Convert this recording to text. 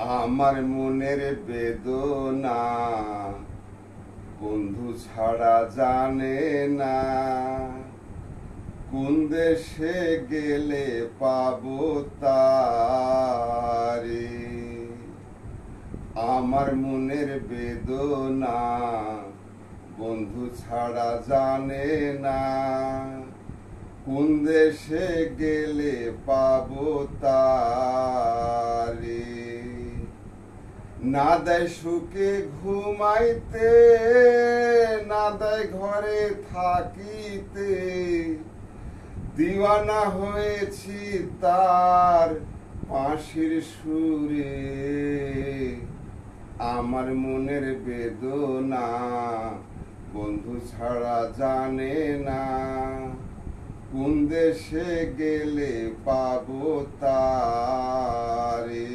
আমার মনের বেদনা বন্ধু ছাড়া জানে না, কোন দেশে গেলে পাবো তারে। আমার মনের বেদনা বন্ধু ছাড়া জানে না, কোন দেশে গেলে পাবো তারে। না দেয় সুখে ঘুমাইতে, না দেয় ঘরে থাকিতে, দিওয়ানা হয়েছি তার বাঁশির সুরে। আমার মনের বেদনা বন্ধু ছাড়া জানে না, কোন দেশে গেলে পাবো তারে।